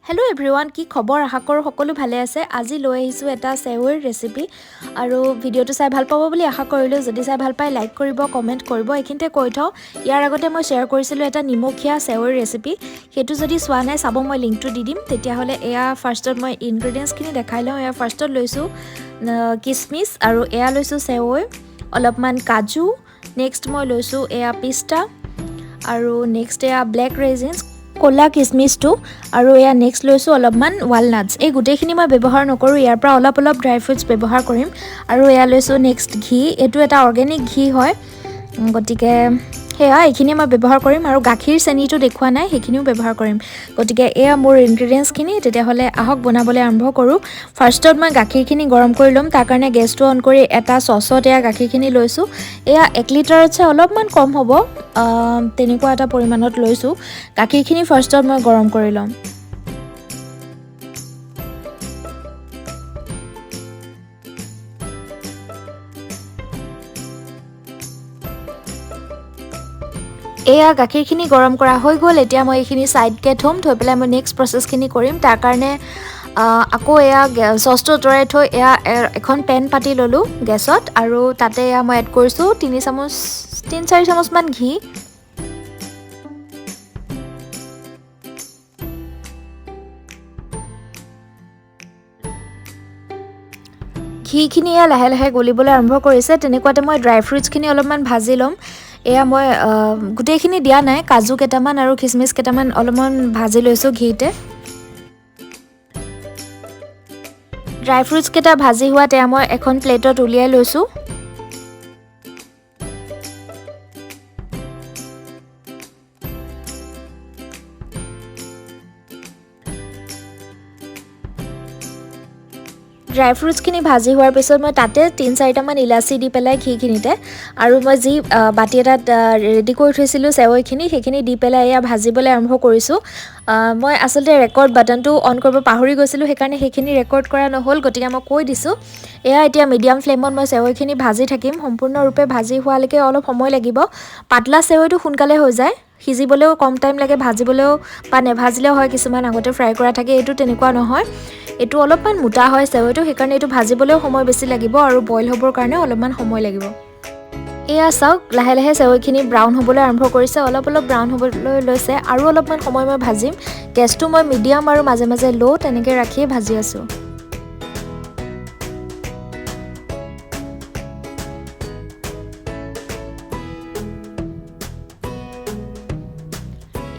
Hello everyone की खबर आशा करो सकलो भाले आछे। আজি লৈ আহিছো এটা সেৱৈৰ ৰেচিপি আৰু ভিডিওটো চাই ভাল পাব বুলি আশা কৰিলো। যদি চাই ভাল পাই লাইক কৰিব, কমেন্ট কৰিব। এখিনতে কৈ থও ইয়াৰ আগতে মই শেয়াৰ কৰিছিলো এটা নিমখীয়া সেৱৈৰ ৰেচিপি, হেতু যদি সোৱা নাই চাব, মই লিংকটো দি দিম। তেতিয়া হলে এয়া ফাৰ্ষ্টত মই ইনগ্ৰেডিয়েন্টছ খিনি দেখাই লওঁ। এয়া ফাৰ্ষ্টত লৈছো কিচমিচ আৰু এয়া লৈছো সেৱৈ, অলপমান কাজু, নেক্সট মই লৈছো এয়া পিস্তা আৰু নেক্সট এয়া ব্লেক ৰেজিনছ কলা কিচমিচটো আৰু এয়া নেক্সট লৈছো অলপমান ৱালনাটছ। এই গোটেইখিনি মই ব্যৱহাৰ নকৰো, ইয়াৰ পৰা অলপ ড্ৰাই ফ্ৰুটছ ব্যৱহাৰ কৰিম। আৰু এয়া লৈছো নেক্সট ঘি, এইটো এটা অৰ্গেনিক ঘি হয়, গতিকে সেয়া এইখিনি মই ব্যৱহাৰ কৰিম। আৰু গাখীৰ চেনিটো দেখুৱা নাই, সেইখিনিও ব্যৱহাৰ কৰিম। গতিকে এয়া মোৰ ইনগ্ৰেডিয়েন্টছখিনি। তেতিয়াহ'লে আহক বনাবলৈ আৰম্ভ কৰোঁ। ফাৰ্ষ্টত মই গাখীৰখিনি গৰম কৰি ল'ম। তাৰ কাৰণে গেছটো অন কৰি এটা চচত এয়া গাখীৰখিনি লৈছোঁ। এয়া 1 লিটাৰতছে অলপমান কম হ'ব, তেনেকুৱা এটা পৰিমাণত লৈছোঁ। গাখীৰখিনি ফাৰ্ষ্টত মই গৰম কৰি ল'ম। এয়া গাখীৰখিনি গৰম কৰা হৈ গ'ল। এতিয়া মই এইখিনি সাইডকে থৈ পেলাই মই নেক্সট প্ৰসেছখিনি কৰিম। তাৰ কাৰণে আকৌ এয়া চচটো আঁতৰাই থৈ এয়া এখন পেন পাতি ল'লোঁ গেছত, আৰু তাতে এয়া মই এড কৰিছোঁ 3-4 চামুচমান ঘি। ঘিখিনি এয়া লাহে লাহে গলিবলৈ আৰম্ভ কৰিছে। তেনেকুৱাতে মই ড্ৰাই ফ্ৰুটছখিনি অলপমান ভাজি ল'ম। এয়া মই গোটেইখিনি দিয়া নাই, কাজু কেইটামান আৰু কিচমিচ কেইটামান অলপমান ভাজি লৈছোঁ ঘিতে। ড্ৰাই ফ্ৰুটছ কেইটা ভাজি হোৱাত এয়া মই এখন প্লেটত উলিয়াই লৈছোঁ। ড্ৰাই ফ্ৰুটছখিনি ভাজি হোৱাৰ পিছত মই তাতে 3-4টামান ইলাচি দি পেলাই ঘিখিনিতে, আৰু মই যি বাতি এটাত ৰেডি কৰি থৈছিলোঁ সেৱৈখিনি, সেইখিনি দি পেলাই এয়া ভাজিবলৈ আৰম্ভ কৰিছোঁ। মই আচলতে ৰেকৰ্ড বাটনটো অন কৰিব পাহৰি গৈছিলোঁ, সেইকাৰণে সেইখিনি ৰেকৰ্ড কৰা নহ'ল, গতিকে মই কৈ দিছোঁ। এয়া এতিয়া মিডিয়াম ফ্লেমত মই সেৱৈখিনি ভাজি থাকিম। সম্পূৰ্ণৰূপে ভাজি হোৱালৈকে অলপ সময় লাগিব। পাতলা সেৱৈটো সোনকালে হৈ যায়, সিজিবলৈও কম টাইম লাগে, ভাজিবলৈও বা নেভাজিলেও হয়, কিছুমান আগতে ফ্ৰাই কৰা থাকে। এইটো তেনেকুৱা নহয়, এইটো অলপমান মোটা হয় সেৱৈটো, সেইকাৰণে এইটো ভাজিবলৈও সময় বেছি লাগিব আৰু বইল হ'বৰ কাৰণে অলপমান সময় লাগিব। এয়া চাওক, লাহে লাহে সেৱৈখিনি ব্ৰাউন হ'বলৈ আৰম্ভ কৰিছে, অলপ ব্ৰাউন হ'বলৈ লৈছে। আৰু অলপমান সময় মই ভাজিম। গেছটো মই মিডিয়াম আৰু মাজে মাজে ল' তেনেকৈ ৰাখিয়ে ভাজি আছোঁ।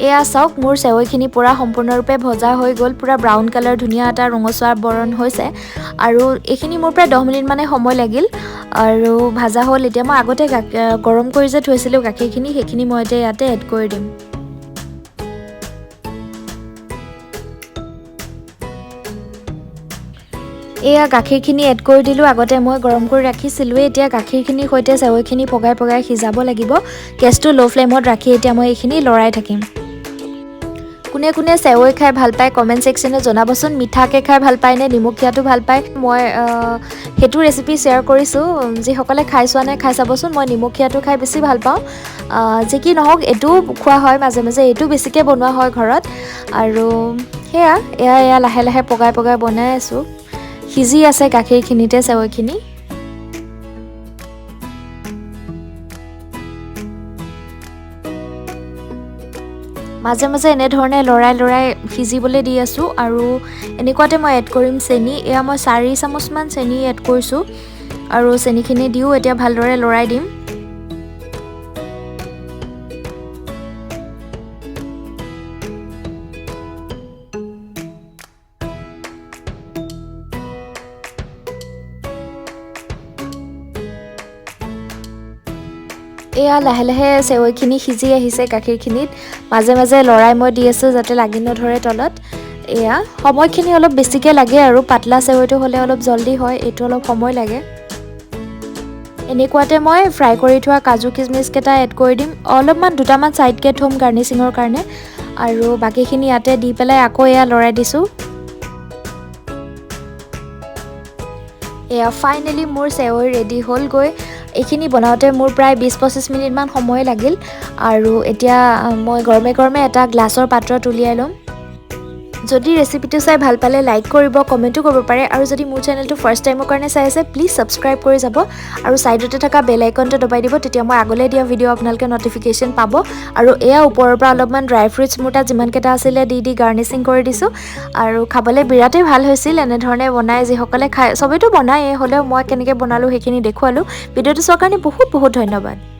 এয়া চাওক, মোৰ সেৱৈখিনি পূৰা সম্পূৰ্ণৰূপে ভজা হৈ গ'ল, পূৰা ব্ৰাউন কালাৰ, ধুনীয়া এটা ৰঙচুৱা বৰণ হৈছে। আৰু এইখিনি মোৰ প্ৰায় 10 মিনিটমানে সময় লাগিল আৰু ভাজা হ'ল। এতিয়া মই আগতে গৰম কৰি যে থৈছিলোঁ গাখীৰখিনি, সেইখিনি মই এতিয়া ইয়াতে এড কৰি দিম। এয়া গাখীৰখিনি এড কৰি দিলোঁ। আগতে মই গৰম কৰি ৰাখিছিলোঁ। এতিয়া গাখীৰখিনিৰ সৈতে সেৱৈখিনি পগাই সিজাব লাগিব। গেছটো ল' ফ্লেমত ৰাখি এতিয়া মই এইখিনি লৰাই থাকিম। কোনে কোনে সেৱৈ খাই ভাল পায় কমেণ্ট ছেকশ্যনত জনাবচোন। মিঠাকৈ খাই ভাল পায় নে নিমখীয়াটো ভাল পায়? মই সেইটো ৰেচিপি শ্বেয়াৰ কৰিছোঁ, যিসকলে খাই চোৱা নাই খাই চাবচোন। মই নিমখীয়াটো খাই বেছি ভাল পাওঁ। যি কি নহওক, এইটোও খোৱা হয় মাজে মাজে, এইটো বেছিকৈ বনোৱা হয় ঘৰত। আৰু এয়া লাহে লাহে পগাই বনাই আছোঁ। সিজি আছে গাখীৰখিনিতে সেৱৈখিনি। মাজে মাজে এনেধৰণে লৰাই সিজিবলৈ দি আছোঁ। আৰু এনেকুৱাতে মই এড কৰিম চেনি। এয়া মই 4 চামুচমান চেনি এড কৰিছোঁ, আৰু চেনিখিনি দিও এতিয়া ভালদৰে লৰাই দিম। এয়া লাহে লাহে সেৱৈখিনি সিজি আহিছে গাখীৰখিনিত। মাজে মাজে লৰাই মই দি আছোঁ যাতে লাগি নধৰে তলত। এয়া সময়খিনি অলপ বেছিকৈ লাগে, আৰু পাতলা সেৱৈটো হ'লে অলপ জল্দি হয়, এইটো অলপ সময় লাগে। এনেকুৱাতে মই ফ্ৰাই কৰি থোৱা কাজু কিচমিচ কেইটা এড কৰি দিম। অলপমান 2টামান ছাইডকৈ থ'ম গাৰ্নিচিঙৰ কাৰণে, আৰু বাকীখিনি ইয়াতে দি পেলাই আকৌ এয়া লৰাই দিছোঁ। এয়া ফাইনেলি মোৰ সেৱৈ ৰেডি হ'লগৈ। এইখিনি বনাওঁতে মোৰ প্ৰায় 20-25 মিনিটমান সময় লাগিল। আৰু এতিয়া মই গৰমে গৰমে এটা গ্লাছৰ পাত্ৰত উলিয়াই ল'ম। যদি ৰেচিপিটো চাই ভাল পালে লাইক কৰিব, কমেণ্টো কৰিব পাৰে আৰু যদি মোৰ চেনেলটো ফাৰ্ষ্ট টাইমৰ কাৰণে চাই আছে প্লিজ ছাবস্ক্ৰাইব কৰি যাব আৰু সাইডতে থকা বেল আইকনটো দবাই দিব, তেতিয়া মই আগলৈ দিয়া ভিডিঅ' আপোনালোকে নটিফিকেশ্যন পাব। আৰু এয়া ওপৰৰ পৰা অলপমান ড্ৰাই ফ্ৰুটছ মোৰ তাত যিমানকেইটা আছিলে দি গাৰ্নিচিং কৰি দিছোঁ আৰু খাবলৈ বিৰাটেই ভাল হৈছিল। এনেধৰণে বনাই যিসকলে খায়, চবেইতো বনায়েই, হ'লেও মই কেনেকৈ বনালোঁ সেইখিনি দেখুৱালোঁ। ভিডিঅ'টো চোৱাৰ কাৰণে বহুত বহুত ধন্যবাদ।